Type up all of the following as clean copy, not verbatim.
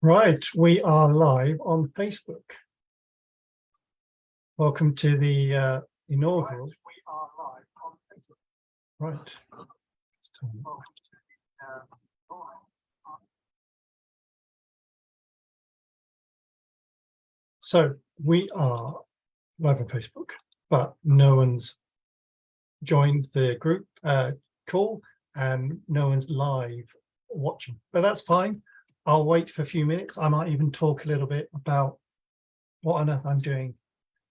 Right, we are live on Facebook. Welcome to the inaugural. We are live on Facebook. Right. So we are live on Facebook, but no one's joined the group call and no one's live watching, but that's fine. I'll wait for a few minutes. I might even talk a little bit about what on earth I'm doing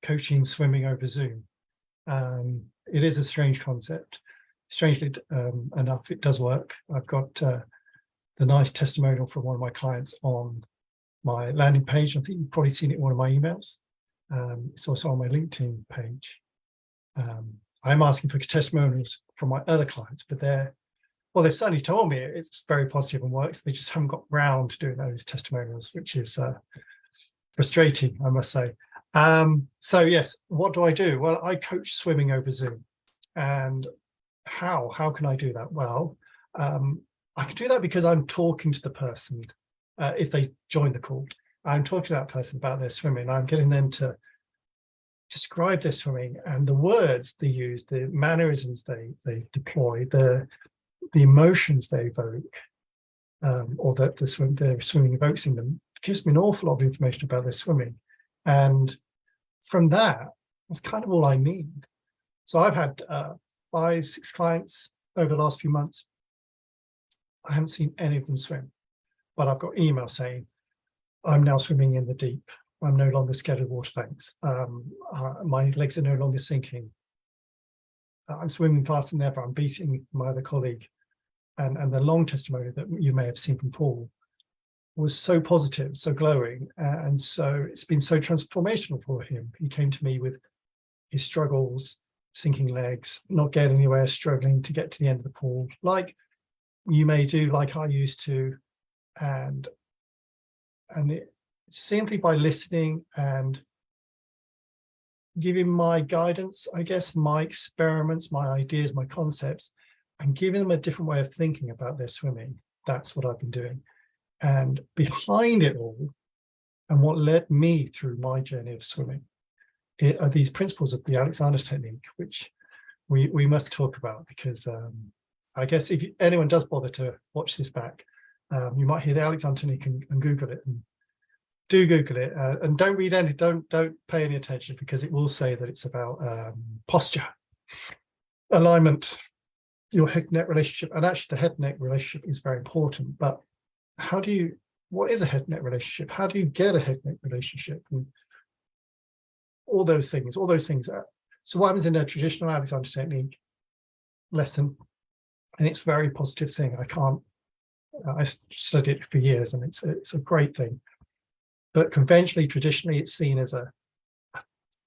coaching swimming over Zoom. It is a strange concept. Strangely enough, it does work. I've got the nice testimonial from one of my clients on my landing page. I think you've probably seen it in one of my emails. It's also on my LinkedIn page. I'm asking for testimonials from my other clients, but they've certainly told me it's very positive and works. They just haven't got round to doing those testimonials, which is frustrating, I must say. So yes, what do I do? Well, I coach swimming over Zoom. And how can I do that? Well, I can do that because I'm talking to the person. If they join the call, I'm talking to that person about their swimming. I'm getting them to describe their swimming and the words they use, the mannerisms they deploy, the emotions they evoke, or that their swimming evokes in them. It gives me an awful lot of information about their swimming. And from that's kind of all I need. So I've had 5-6 clients over the last few months. I haven't seen any of them swim, but I've got emails saying, I'm now swimming in the deep. I'm no longer scared of water, thanks. My legs are no longer sinking. I'm swimming faster than ever. I'm beating my other colleague. And the long testimony that you may have seen from Paul was so positive, so glowing. And so it's been so transformational for him. He came to me with his struggles, sinking legs, not getting anywhere, struggling to get to the end of the pool, like you may do, like I used to. And it simply by listening and giving my guidance, I guess, my experiments, my ideas, my concepts, and giving them a different way of thinking about their swimming. That's what I've been doing. And behind it all, and what led me through my journey of swimming, are these principles of the Alexander technique, which we must talk about, because I guess if anyone does bother to watch this back, you might hear the Alexander technique and Google it. And do Google it, and don't read any, don't pay any attention, because it will say that it's about posture, alignment, your head-neck relationship. And actually the head-neck relationship is very important, but what is a head-neck relationship? How do you get a head-neck relationship? And all those things. So what happens in a traditional Alexander technique lesson, and it's a very positive thing. I studied it for years, and it's a great thing. But conventionally, traditionally, it's seen as a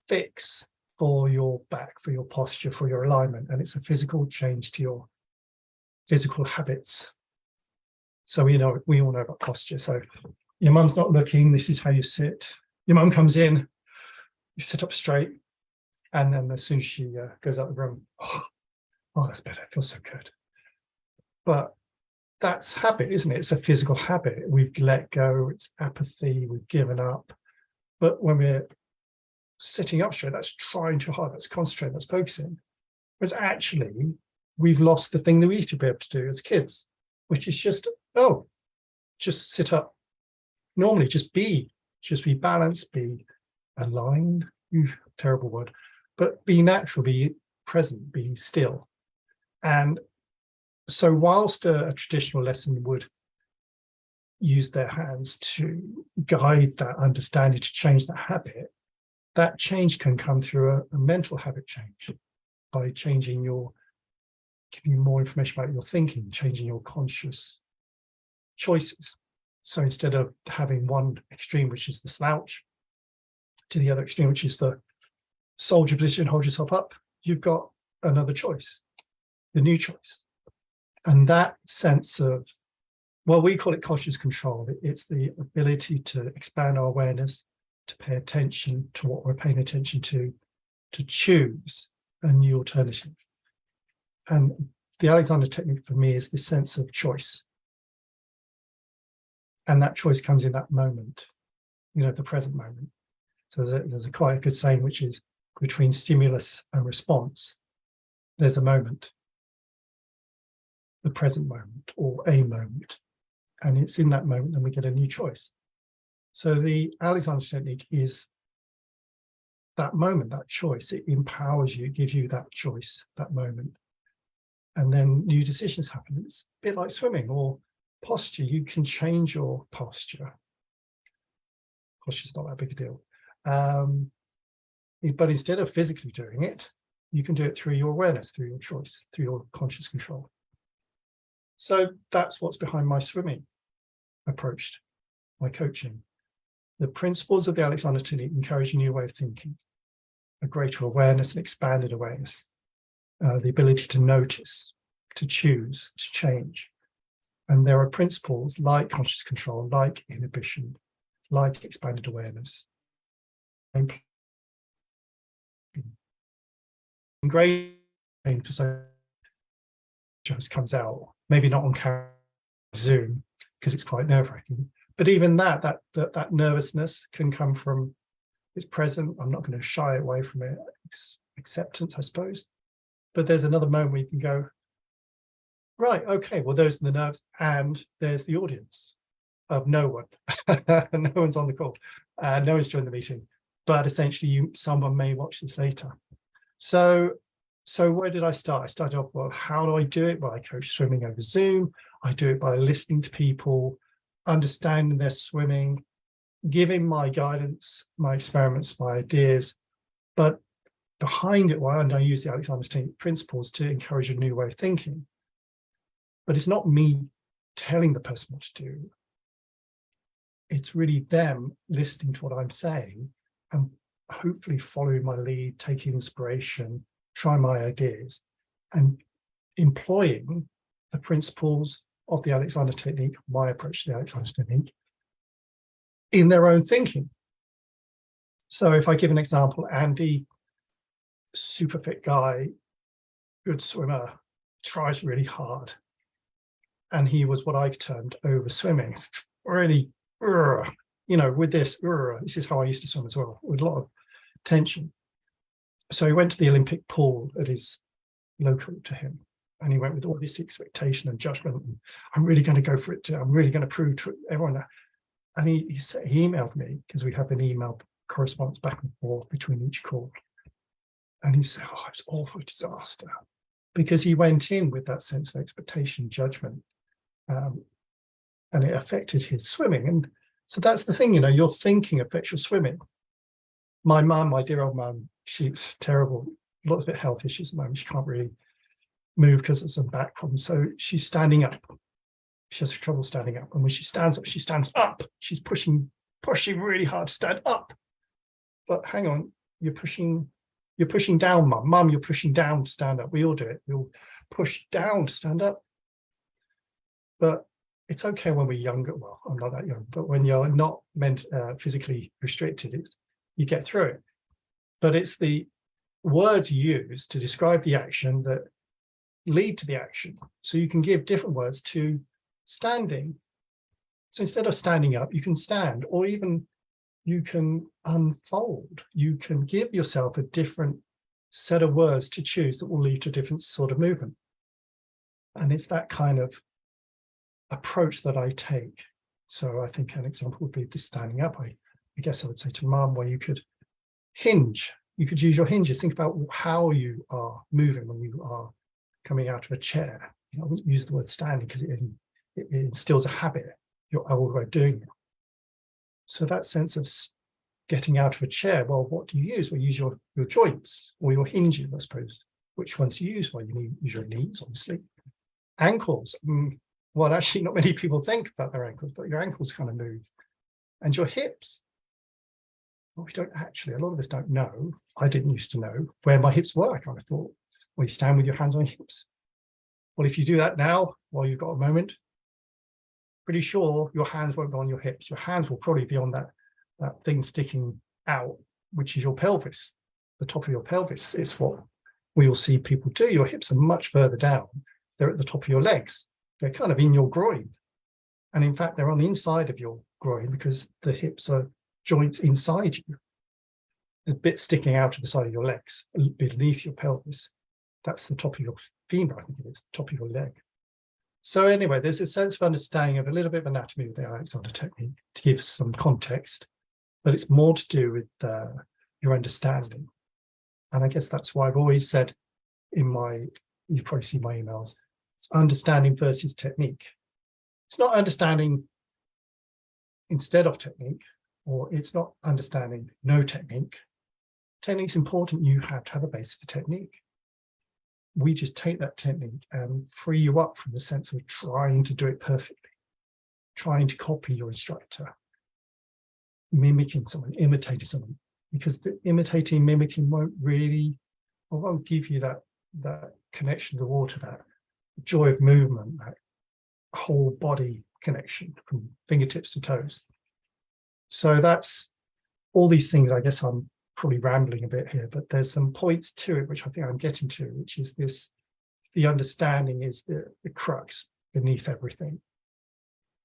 fix for your back, for your posture, for your alignment, and it's a physical change to your physical habits. So we all know about posture. So your mum's not looking, this is how you sit. Your mum comes in, you sit up straight, and then as soon as she goes out the room, oh, that's better, it feels so good. But that's habit, isn't it? It's a physical habit. We've let go, it's apathy, we've given up. But when we're sitting up straight, that's trying too hard, that's concentrating, that's focusing. Whereas actually, we've lost the thing that we used to be able to do as kids, which is just sit up. Normally, just be balanced, be aligned, terrible word, but be natural, be present, be still. And so whilst a traditional lesson would use their hands to guide that understanding, to change that habit, that change can come through a mental habit change by giving you more information about your thinking, changing your conscious choices. So instead of having one extreme, which is the slouch, to the other extreme, which is the soldier position, hold yourself up, you've got another choice, the new choice. And that sense of, well, we call it conscious control. It's the ability to expand our awareness, to pay attention to what we're paying attention to choose a new alternative. And the Alexander technique for me is this sense of choice. And that choice comes in that moment, the present moment. So there's a quite a good saying, which is between stimulus and response, there's a moment, the present moment or a moment. And it's in that moment that we get a new choice. So the Alexander technique is that moment, that choice. It empowers you, gives you that choice, that moment. And then new decisions happen. It's a bit like swimming or posture. You can change your posture. Posture's not that big a deal. But instead of physically doing it, you can do it through your awareness, through your choice, through your conscious control. So that's what's behind my swimming approach, my coaching. The principles of the Alexander technique encourage a new way of thinking, a greater awareness and expanded awareness, the ability to notice, to choose, to change. And there are principles like conscious control, like inhibition, like expanded awareness. Great for so just comes out, maybe not on camera, Zoom, because it's quite nerve-wracking. But even that nervousness can come from, it's present. I'm not going to shy away from it. It's acceptance, I suppose. But there's another moment where you can go, right, okay, well, those are the nerves, and there's the audience of no one. No one's on the call. No one's joined the meeting. But essentially, someone may watch this later. So where did I start? I started off, well, how do I do it? Well, I coach swimming over Zoom. I do it by listening to people, understanding their swimming, giving my guidance, my experiments, my ideas. But behind it, and I use the Alexander technique principles to encourage a new way of thinking. But it's not me telling the person what to do. It's really them listening to what I'm saying and hopefully following my lead, taking inspiration, trying my ideas, and employing the principles of the Alexander technique, my approach to the Alexander technique, in their own thinking. So if I give an example, Andy, super fit guy, good swimmer, tries really hard. And he was what I termed over swimming, really, with this is how I used to swim as well, with a lot of tension. So he went to the Olympic pool that is local to him, and he went with all this expectation and judgment. And I'm really going to go for it. I'm really going to prove to everyone that. And he emailed me, because we have an email correspondence back and forth between each call. And he said, oh, it was awful disaster, because he went in with that sense of expectation, judgment, and it affected his swimming. And so that's the thing, your thinking affects your swimming. My mum, my dear old mum, she's terrible, a lot of health issues at the moment. She can't really move because of some back problems. So she's standing up. She has trouble standing up. And when she stands up. She's pushing really hard to stand up. But hang on, you're pushing down, mum. Mum, you're pushing down to stand up. We all do it. We'll push down to stand up. But it's okay when we're younger. Well, I'm not that young, but when you're not physically restricted, you get through it. But it's the words used to describe the action that lead to the action. So you can give different words to standing. So instead of standing up, you can stand, or even you can unfold. You can give yourself a different set of words to choose that will lead to a different sort of movement. And it's that kind of approach that I take. So I think an example would be the standing up. I guess I would say to mum, where you could hinge. You could use your hinges. Think about how you are moving when you are coming out of a chair. I wouldn't use the word standing because it instills a habit, your old way of doing it. So that sense of getting out of a chair, well, what do you use? Well, you use your joints or your hinges, I suppose. Which ones do you use? Well, you use your knees, obviously. Ankles. Well, actually, not many people think about their ankles, but your ankles kind of move. And your hips. Well, we don't actually, a lot of us don't know. I didn't used to know where my hips were. I kind of thought, well, you stand with your hands on your hips. Well, if you do that now, while you've got a moment, pretty sure your hands won't be on your hips. Your hands will probably be on that thing sticking out, which is your pelvis. The top of your pelvis is what we will see people do. Your hips are much further down. They're at the top of your legs. They're kind of in your groin. And in fact, they're on the inside of your groin because the hips are joints inside you. The bit sticking out of the side of your legs, beneath your pelvis. That's the top of your femur, I think it is, the top of your leg. So anyway, there's a sense of understanding of a little bit of anatomy with the Alexander technique to give some context, but it's more to do with your understanding. And I guess that's why I've always said you probably see my emails, it's understanding versus technique. It's not understanding instead of technique, or it's not understanding no technique. Technique's important. You have to have a base of a technique. We just take that technique and free you up from the sense of trying to do it perfectly, trying to copy your instructor, mimicking someone, imitating someone, because the imitating, mimicking won't give you that connection to the water, that joy of movement, that whole body connection from fingertips to toes. So that's all these things. I guess I'm probably rambling a bit here, but there's some points to it which I think I'm getting to, which is this: the understanding is the crux beneath everything.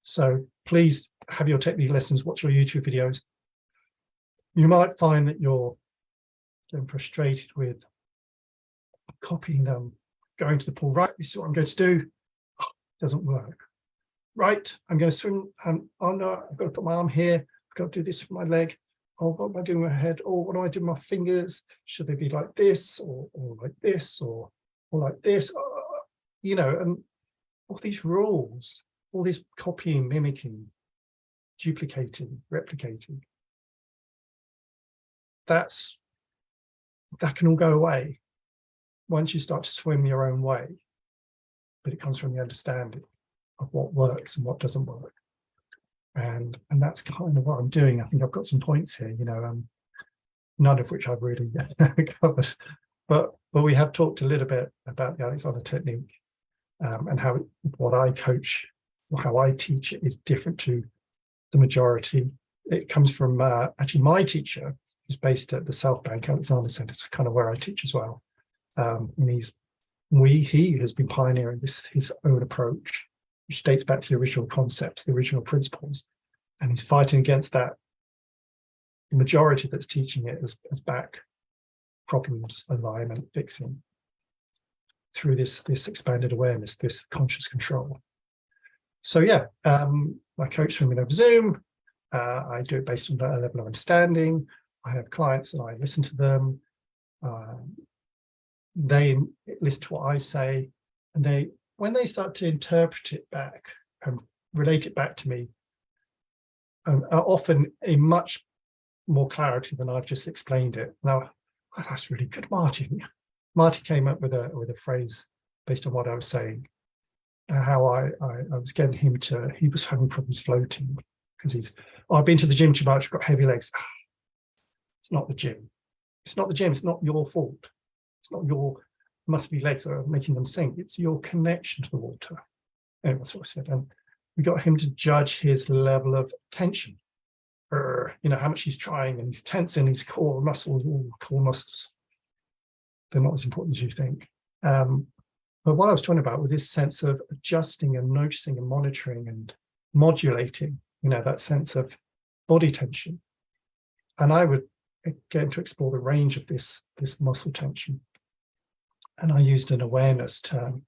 So please have your technique lessons, watch your YouTube videos. You might find that you're getting frustrated with copying them, going to the pool. Right, this is what I'm going to do. Oh, it doesn't work. Right, I'm going to swim. Oh no, I've got to put my arm here. I've got to do this with my leg. Oh, what am I doing with my head? Oh, what do I do with my fingers? Should they be like this, or like this, or like this? And all these rules, all this copying, mimicking, duplicating, replicating. That can all go away once you start to swim your own way. But it comes from the understanding of what works and what doesn't work. And that's kind of what I'm doing. I think I've got some points here, none of which I've really covered. But we have talked a little bit about the Alexander technique, and how what I coach, or how I teach it, is different to the majority. It comes from actually my teacher, who's based at the South Bank Alexander Centre. It's kind of where I teach as well. And he has been pioneering his own approach, which dates back to the original concepts, the original principles, and he's fighting against that majority that's teaching it as back problems, alignment, fixing, through this expanded awareness, this conscious control. So yeah, I coach swimming over Zoom. I do it based on a level of understanding. I have clients and I listen to them. They listen to what I say, and when they start to interpret it back and relate it back to me, are often in much more clarity than I've just explained it. Now, oh, that's really good, Marty. Marty came up with a phrase based on what I was saying. How I was getting him he was having problems floating because I've been to the gym too much, I've got heavy legs. It's not the gym. It's not the gym. It's not your fault. It's not your muscly legs that are making them sink. It's your connection to the water. Anyway, that's what I said. And we got him to judge his level of tension, or how much he's trying, and he's tensing his core muscles. All core muscles, they're not as important as you think. But what I was talking about was this sense of adjusting and noticing and monitoring and modulating, that sense of body tension. And I would get him to explore the range of this muscle tension. And I used an awareness term.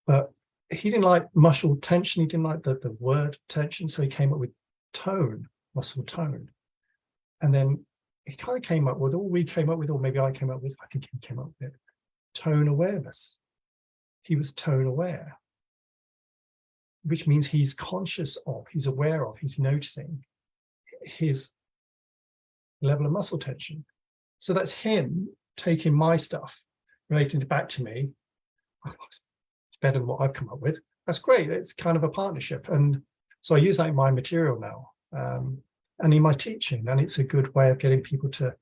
But he didn't like muscle tension. He didn't like the word tension. So he came up with tone, muscle tone. And then he kind of came up with, or maybe I came up with, I think he came up with tone awareness. He was tone aware, which means he's conscious of, he's aware of, he's noticing his level of muscle tension. So that's him taking my stuff, relating it back to me. Oh, it's better than what I've come up with. That's great. It's kind of a partnership. And so I use that in my material now, and in my teaching. And it's a good way of getting people to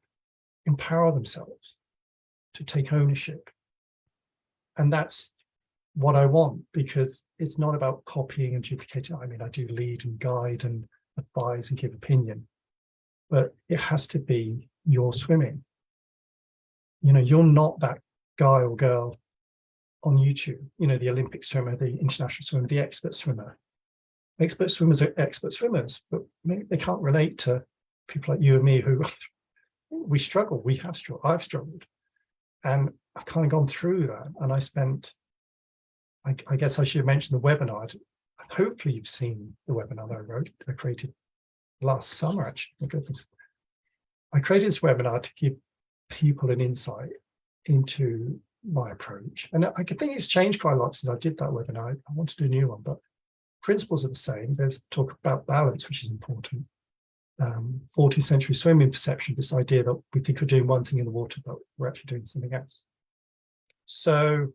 empower themselves, to take ownership. And that's what I want, because it's not about copying and duplicating. I mean, I do lead and guide and advise and give opinion, but it has to be your swimming. You're not that guy or girl on YouTube, the Olympic swimmer, the international swimmer, the expert swimmer. expert swimmers are expert swimmers, but maybe they can't relate to people like you and me who we struggle. We have struggled. I've struggled, and I've kind of gone through that. And I spent, I guess I should have mentioned the webinar. Hopefully you've seen the webinar that I created last summer, actually. My goodness. I created this webinar to give people an insight into my approach. And I think it's changed quite a lot since I did that webinar. I want to do a new one, but principles are the same. There's talk about balance, which is important. 14th century swimming perception, this idea that we think we're doing one thing in the water, but we're actually doing something else. So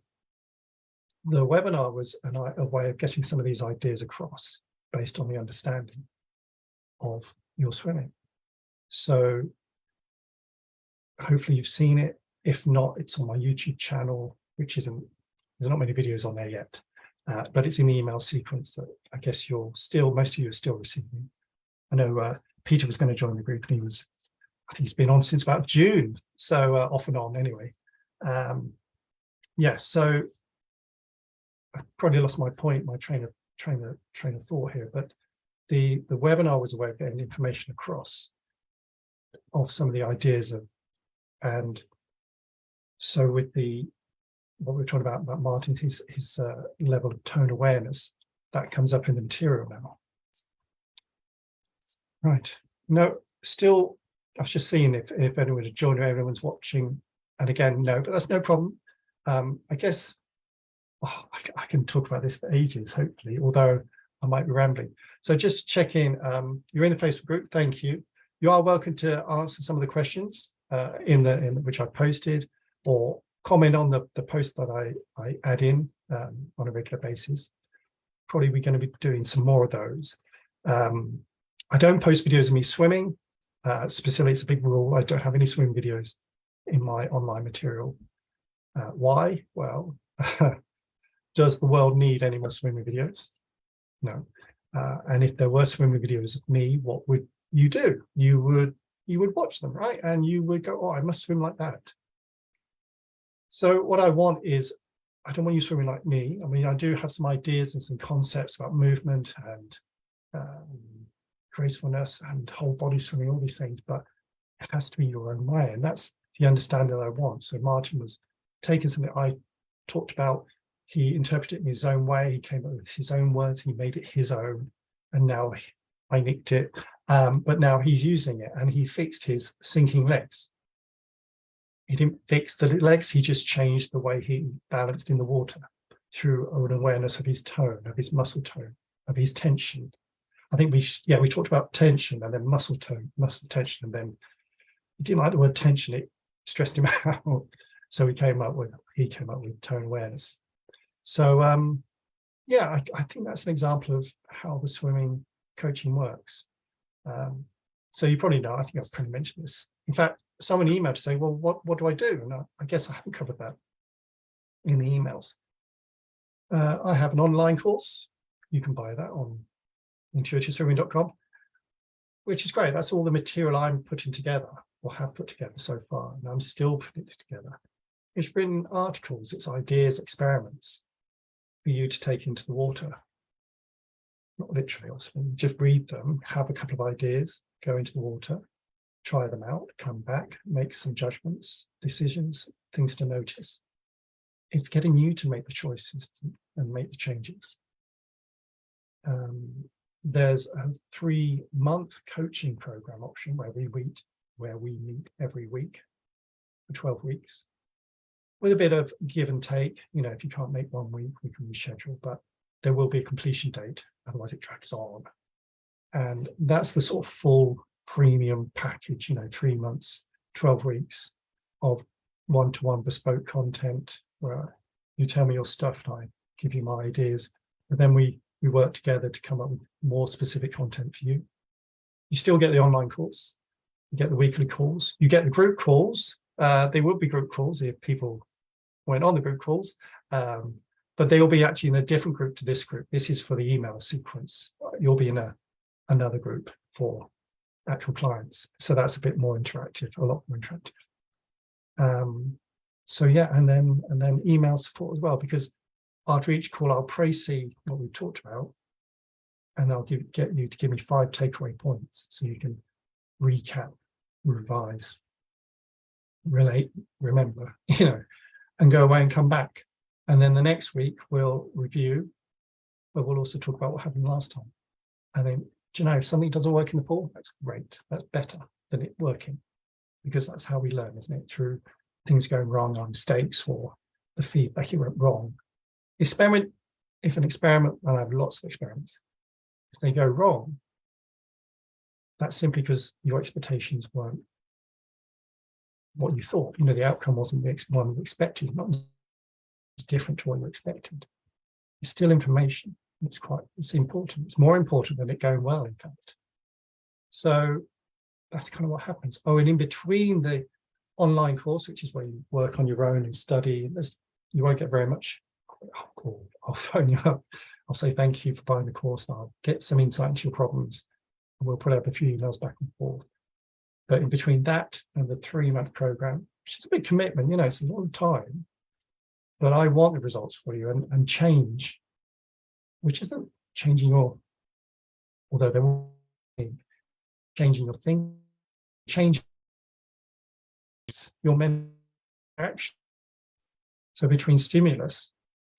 the webinar was a way of getting some of these ideas across based on the understanding of your swimming. So hopefully you've seen it. If not, it's on my YouTube channel, which isn't, there's not many videos on there yet, but it's in the email sequence that I guess most of you are still receiving. I know Peter was going to join the group, and I think he's been on since about June, so off and on anyway. Yeah, so I probably lost my point, my train of thought here, but the webinar was a way of getting information across of some of the ideas of, and so with what we're talking about Martin, his level of tone awareness, that comes up in the material now. Right. No, still, I was just seeing if anyone had joined or everyone's watching. And again, no, but that's no problem. I guess I can talk about this for ages, hopefully, although I might be rambling. So just check in. You're in the Facebook group. Thank you. You are welcome to answer some of the questions in which I posted, or comment on the post that I add in on a regular basis. Probably we're going to be doing some more of those. I don't post videos of me swimming. Specifically, it's a big rule. I don't have any swimming videos in my online material. Why? Well, does the world need any more swimming videos? No. And if there were swimming videos of me, what would you do? You would watch them, right? And you would go, oh, I must swim like that. So what I want is, I don't want you swimming like me. I mean, I do have some ideas and some concepts about movement and gracefulness and whole body swimming, all these things, but it has to be your own way. And that's the understanding that I want. So Martin was taking something I talked about, he interpreted it in his own way, he came up with his own words, he made it his own, and now I nicked it. But now he's using it, and he fixed his sinking legs. He didn't fix the legs, he just changed the way he balanced in the water through an awareness of his tone, of his muscle tone, of his tension. I think we talked about tension and then muscle tone, muscle tension, and then he didn't like the word tension, it stressed him out. So he came up with tone awareness. So yeah, I think that's an example of how the swimming coaching works. So you probably know, I think I've probably mentioned this. In fact, someone emailed to say, well, what do I do? And I guess I haven't covered that in the emails. I have an online course. You can buy that on intuitiveswimming.com, which is great. That's all the material I'm putting together, or have put together so far, and I'm still putting it together. It's written articles, it's ideas, experiments for you to take into the water. Not literally, obviously, just read them, have a couple of ideas, go into the water, try them out, come back, make some judgments, decisions, things to notice. It's getting you to make the choices and make the changes. There's a 3-month coaching program option where we meet every week for 12 weeks with a bit of give and take. You know, if you can't make 1 week, we can reschedule, but there will be a completion date, otherwise it drags on. And that's the sort of full premium package, you know, 3 months, 12 weeks of one-to-one bespoke content where you tell me your stuff and I give you my ideas, but then we work together to come up with more specific content for you. You still get the online course, you get the weekly calls, you get the group calls. They will be group calls if people went on the group calls, but they will be actually in a different group to this group. This is for the email sequence. You'll be in another group for actual clients. So that's a bit more interactive, a lot more interactive. So yeah, and then email support as well, because after each call, I'll see what we've talked about, and I'll get you to give me 5 takeaway points so you can recap, revise, relate, remember, and go away and come back. And then the next week we'll review, but we'll also talk about what happened last time. And then, if something doesn't work in the pool, that's great. That's better than it working, because that's how we learn, isn't it? Through things going wrong, or mistakes, or the feedback it went wrong. If an experiment, and I have lots of experiments, if they go wrong, that's simply because your expectations weren't what you thought. The outcome wasn't the one you expected. It's different to what you expected. It's still information. It's important. It's more important than it going well, in fact. So that's kind of what happens. Oh, and in between the online course, which is where you work on your own and study, you won't get very much. I'll phone you up. I'll say thank you for buying the course. I'll get some insight into your problems, and we'll put up a few emails back and forth. But in between that and the 3-month program, which is a big commitment, it's a long time, but I want the results for you and change, which isn't changing although they will be changing your thinking, change your mental action. So between stimulus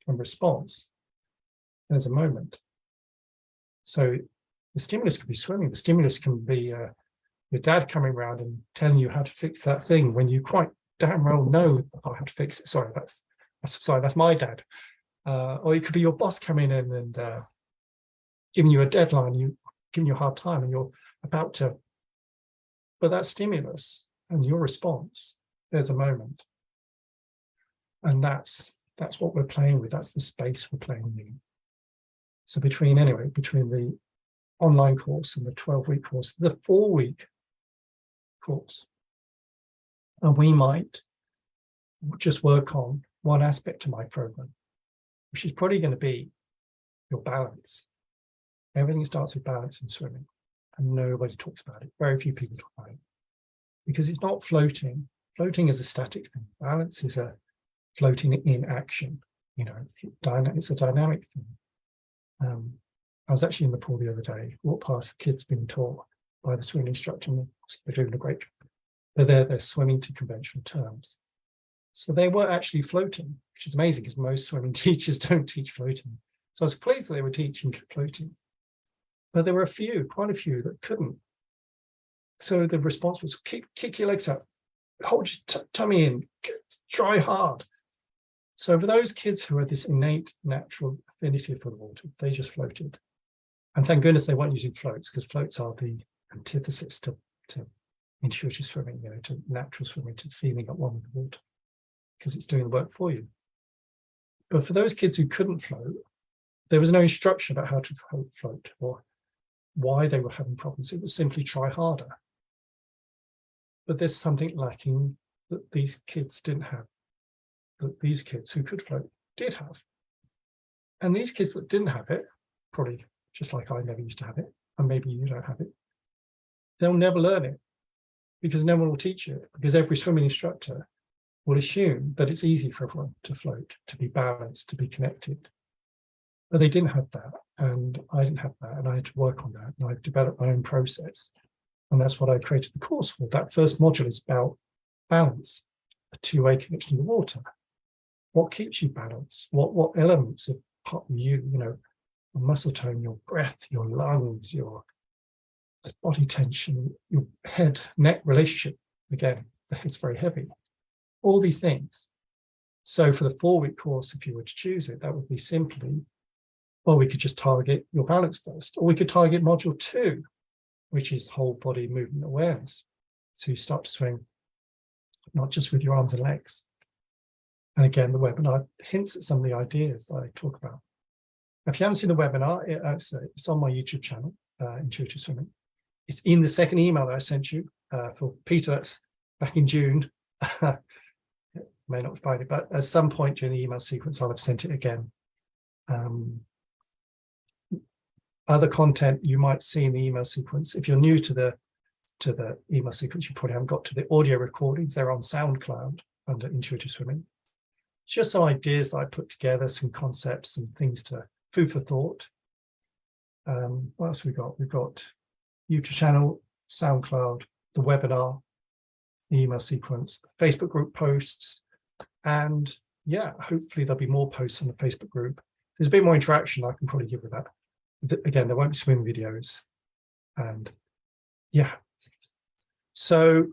and response, there's a moment. So the stimulus can be swimming. The stimulus can be your dad coming around and telling you how to fix that thing when you quite damn well know how to fix it. Sorry, that's my dad. Or it could be your boss coming in and giving you a deadline, giving you a hard time, and you're about to. But that stimulus and your response, there's a moment. And that's what we're playing with. That's the space we're playing in. So between the online course and the 12-week course, the 4-week course, and we might just work on one aspect of my program, which is probably going to be your balance. Everything starts with balance in swimming, and nobody talks about it. Very few people talk about it because it's not floating. Floating is a static thing. Balance is a floating in action. It's a dynamic thing. I was actually in the pool the other day, walked past the kids being taught by the swimming instructor, and they're doing a great job. But they're swimming to conventional terms. So they were actually floating, which is amazing because most swimming teachers don't teach floating. So I was pleased that they were teaching floating. But there were quite a few that couldn't. So the response was, kick your legs up, hold your tummy in, try hard. So for those kids who had this innate natural affinity for the water, they just floated. And thank goodness they weren't using floats, because floats are the antithesis to intuitive swimming, to natural swimming, to feeling at one with the water, because it's doing the work for you. But for those kids who couldn't float, there was no instruction about how to float or why they were having problems. It was simply try harder. But there's something lacking that these kids didn't have, that these kids who could float did have. And these kids that didn't have it, probably just like I never used to have it, and maybe you don't have it, they'll never learn it because no one will teach it, because every swimming instructor will assume that it's easy for everyone to float, to be balanced, to be connected. But they didn't have that, and I didn't have that, and I had to work on that, and I've developed my own process. And that's what I created the course for. That first module is about balance, a two-way connection to the water. What keeps you balanced? What elements of part of you, your muscle tone, your breath, your lungs, your body tension, your head-neck relationship. Again, the head's very heavy. All these things. So for the 4-week course, if you were to choose it, that would be simply, well, we could just target your balance first, or we could target module 2, which is whole body movement awareness. So you start to swim, not just with your arms and legs. And again, the webinar hints at some of the ideas that I talk about. If you haven't seen the webinar, it's on my YouTube channel, Intuitive Swimming. It's in the second email that I sent you for Peter. That's back in June. May not find it, but at some point during the email sequence, I'll have sent it again. Other content you might see in the email sequence. If you're new to the email sequence, you probably haven't got to the audio recordings. They're on SoundCloud under Intuitive Swimming. Just some ideas that I put together, some concepts and things to food for thought. What else we got? We've got YouTube channel, SoundCloud, the webinar, the email sequence, Facebook group posts, and yeah, hopefully there'll be more posts on the Facebook group. If there's a bit more interaction, I can probably give with that. Again, there won't be swim videos, and yeah. So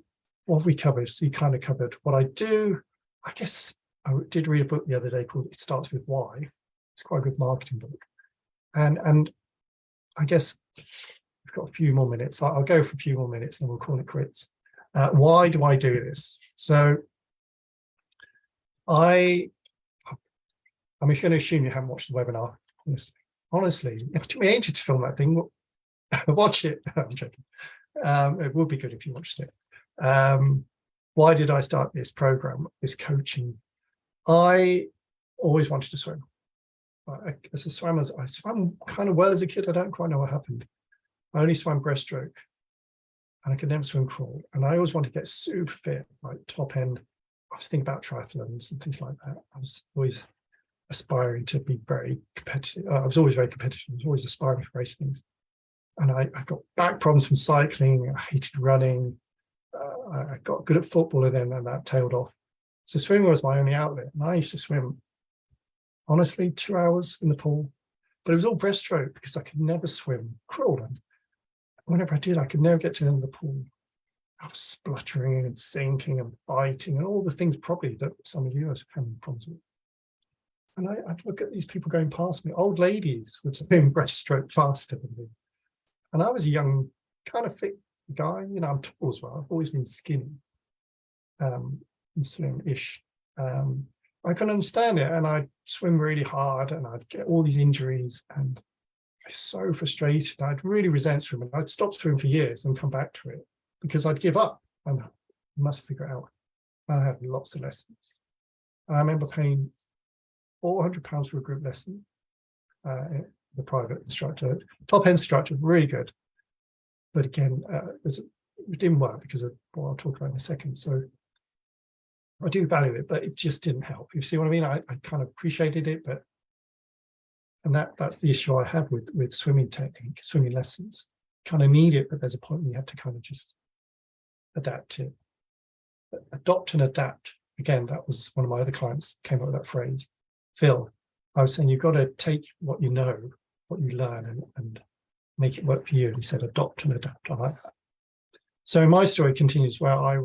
what we covered, so you kind of covered what I do. I guess I did read a book the other day called It Starts With Why. It's quite a good marketing book. And I guess we've got a few more minutes. I'll go for a few more minutes and we'll call it quits. Why do I do this? So I'm just going to assume you haven't watched the webinar. Honestly, it took me ages to film that thing. Watch it. I'm joking. It would be good if you watched it. Why did I start this program, this coaching? I always wanted to swim. As a swimmer, I swam kind of well as a kid. I don't quite know what happened. I only swam breaststroke, and I could never swim crawl. And I always wanted to get super fit, like top end. I was thinking about triathlons and things like that. I was always aspiring to be very competitive. I was always very competitive. I was always aspiring for great things. And I got back problems from cycling. I hated running. I got good at football, and then that tailed off. So swimming was my only outlet. And I used to swim, honestly, 2 hours in the pool. But it was all breaststroke because I could never swim crawl. And whenever I did, I could never get to the end of the pool. I was spluttering and sinking and biting and all the things probably that some of you are having problems with. And I'd look at these people going past me. Old ladies would swim breaststroke faster than me. And I was a young, kind of fit guy. You know, I'm tall as well. I've always been skinny and slim-ish. I can understand it, and I'd swim really hard, and I'd get all these injuries, and I was so frustrated. I'd really resent swimming. I'd stop swimming for years and come back to it because I'd give up and I must figure it out. And I had lots of lessons. I remember paying £400 for a group lesson. The private instructor, top end instructor, really good. But again, it didn't work because of what I'll talk about in a second. So I do value it, but it just didn't help. You see what I mean? I kind of appreciated it, and that's the issue I had with swimming technique, swimming lessons. Kind of need it, but there's a point where you have to kind of just adapt it. Adopt and adapt. Again, that was one of my other clients came up with that phrase. Phil, I was saying, you've got to take what you know, what you learn, and make it work for you. And he said, adopt and adapt. I like that. So my story continues where I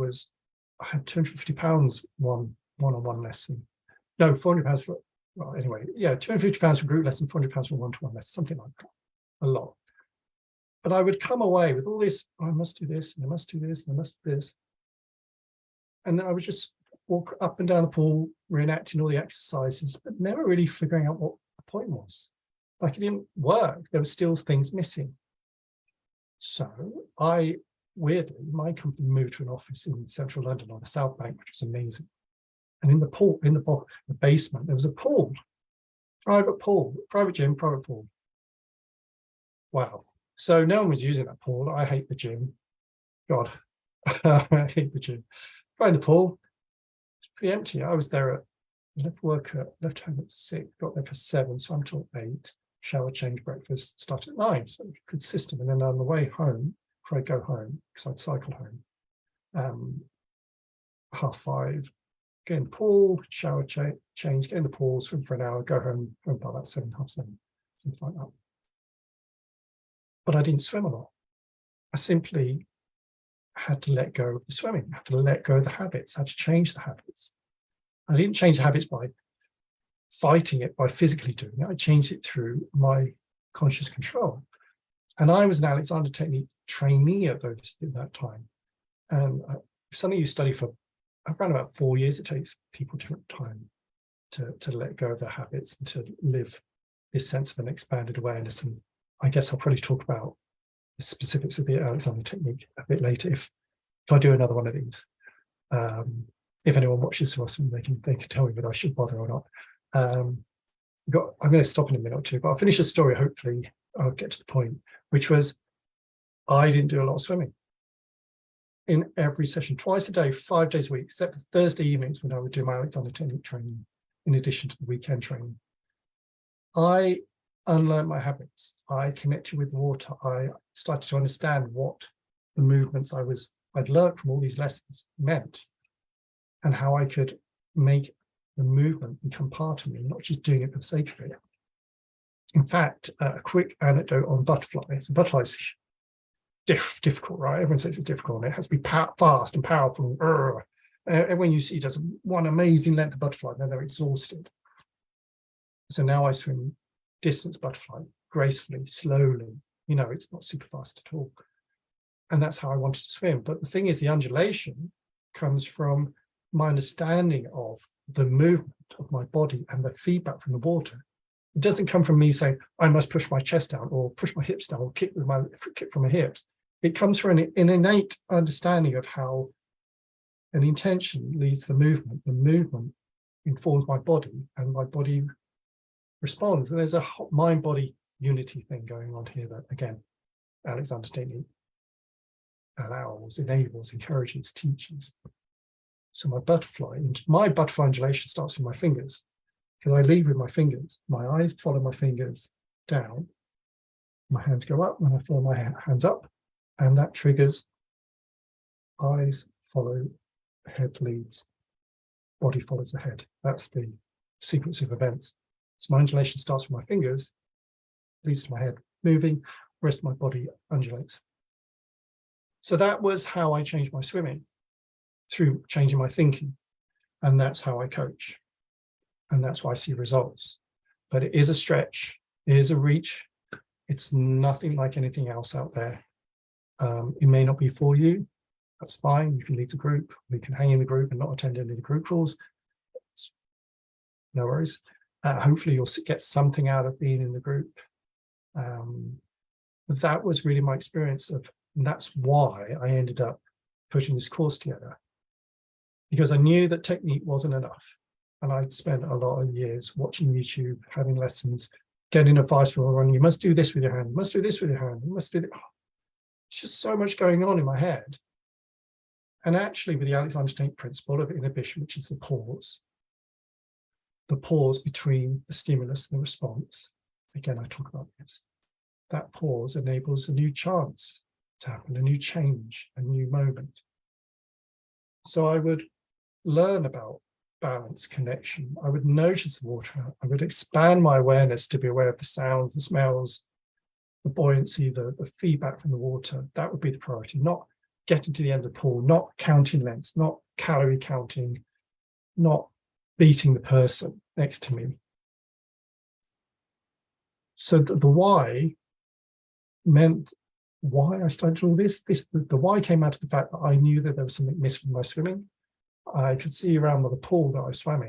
had £250 one-on-one lesson. No, £400 for, well, anyway, yeah, £250 for group lesson, £400 for one-to-one lesson, something like that, a lot. But I would come away with all this, oh, I must do this, and I must do this, and I must do this. And then I would just walk up and down the pool, reenacting all the exercises, but never really figuring out what the point was. Like, it didn't work. There were still things missing. So weirdly, my company moved to an office in central London on the South Bank, which was amazing. And in the pool, in the basement, there was a pool, private gym, private pool. Wow. So no one was using that pool. I hate the gym. God, I hate the gym. Go in the pool, it's pretty empty. I was there left home at 6, got there for 7, so I'm till 8. Shower, change, breakfast, start at 9. So good system. And then on the way home, before I go home, because I'd cycle home, 5:30, get in the pool, shower, change, get in the pool, swim for an hour, go home by about 7, 7:30, something like that. But I didn't swim a lot. I simply had to let go of the swimming, had to let go of the habits, had to change the habits. I didn't change the habits by fighting it, by physically doing it. I changed it through my conscious control. And I was an Alexander Technique trainee at that time. And something you study for around about 4 years, it takes people different time to let go of their habits and to live this sense of an expanded awareness. And I guess I'll probably talk about the specifics of the Alexander Technique a bit later if I do another one of these. If anyone watches this, they can tell me whether I should bother or not. I'm going to stop in a minute or two, but I'll finish the story. Hopefully I'll get to the point, which was I didn't do a lot of swimming in every session, twice a day, 5 days a week, except for Thursday evenings when I would do my Alexander Technique training in addition to the weekend training. I unlearned my habits. I connected with water. I started to understand what the movements I'd learned from all these lessons meant, and how I could make the movement become part of me, not just doing it for the sake of it. In fact, a quick anecdote on butterflies. Butterflies difficult, right? Everyone says it's difficult, and it has to be fast and powerful. And when you see just one amazing length of butterfly, then they're exhausted. So now I swim distance butterfly gracefully, slowly. It's not super fast at all. And that's how I wanted to swim. But the thing is, the undulation comes from my understanding of the movement of my body and the feedback from the water. It doesn't come from me saying, I must push my chest down or push my hips down or kick from my hips. It comes from an innate understanding of how an intention leads the movement. The movement informs my body, and my body responds. And there's a mind-body unity thing going on here that, again, Alexander Stingley allows, enables, encourages, teaches. So my butterfly undulation starts with my fingers, because I lead with my fingers. My eyes follow my fingers down. My hands go up, and I follow my hands up, and that triggers eyes follow, head leads, body follows the head. That's the sequence of events. So my undulation starts with my fingers, leads to my head moving, the rest of my body undulates. So that was how I changed my swimming, through changing my thinking. And that's how I coach. And that's why I see results. But it is a stretch, it is a reach. It's nothing like anything else out there. It may not be for you. That's fine. You can leave the group. We can hang in the group and not attend any of the group calls. No worries. Hopefully you'll get something out of being in the group. But that was really my experience of, and that's why I ended up putting this course together, because I knew that technique wasn't enough. And I'd spent a lot of years watching YouTube, having lessons, getting advice from everyone. You must do this with your hand. You must do this with your hand. You must do that. Just so much going on in my head. And actually, with the Alexander Stingley principle of inhibition, which is the pause between the stimulus and the response. Again, I talk about this. That pause enables a new chance to happen, a new change, a new moment. So I would learn about balance, connection. I would notice the water. I would expand my awareness to be aware of the sounds, the smells, the buoyancy, the feedback from the water. That would be the priority, not getting to the end of the pool, not counting lengths, not calorie counting, not beating the person next to me. So the why meant why I started all this. The why came out of the fact that I knew that there was something missing with my swimming. I could see around the pool that I swam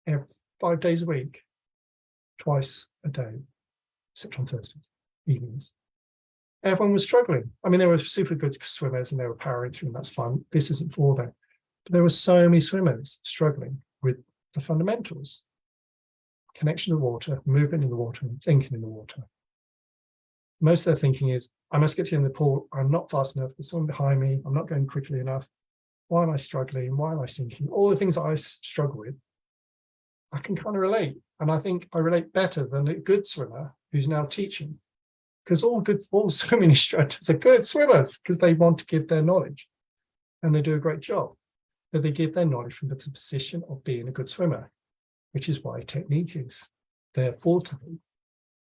in 5 days a week, twice a day, except on Thursdays, evenings. Everyone was struggling. I mean, there were super good swimmers and they were powering through, and that's fun. This isn't for them. But there were so many swimmers struggling with the fundamentals: connection to the water, movement in the water, and thinking in the water. Most of their thinking is, I must get to the end of the pool. I'm not fast enough. There's someone behind me. I'm not going quickly enough. Why am I struggling? Why am I sinking? All the things that I struggle with, I can kind of relate. And I think I relate better than a good swimmer who's now teaching. Because all swimming instructors are good swimmers because they want to give their knowledge. And they do a great job. But they give their knowledge from the position of being a good swimmer, which is why technique is their forte.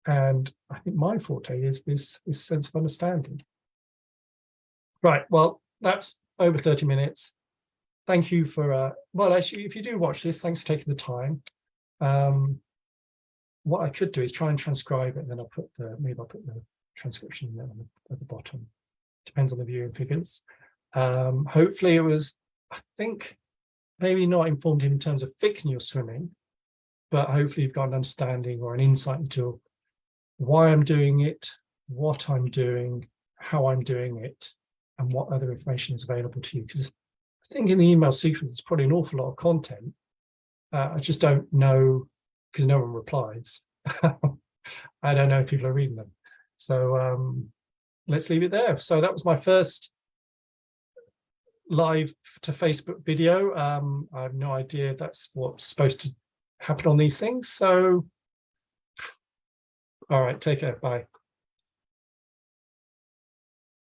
And I think my forte is this sense of understanding. Right, well, that's over 30 minutes. Thank you for, well, actually, if you do watch this, thanks for taking the time. What I could do is try and transcribe it, and then maybe I'll put the transcription at the bottom. Depends on the viewing figures. Hopefully it was, I think, maybe not informed in terms of fixing your swimming, but hopefully you've got an understanding or an insight into why I'm doing it, what I'm doing, how I'm doing it, and what other information is available to you. Because I think in the email sequence, there's probably an awful lot of content. I just don't know, because no one replies. I don't know if people are reading them. So let's leave it there. So that was my first live to Facebook video. I have no idea if that's what's supposed to happen on these things. So All right, take care. Bye.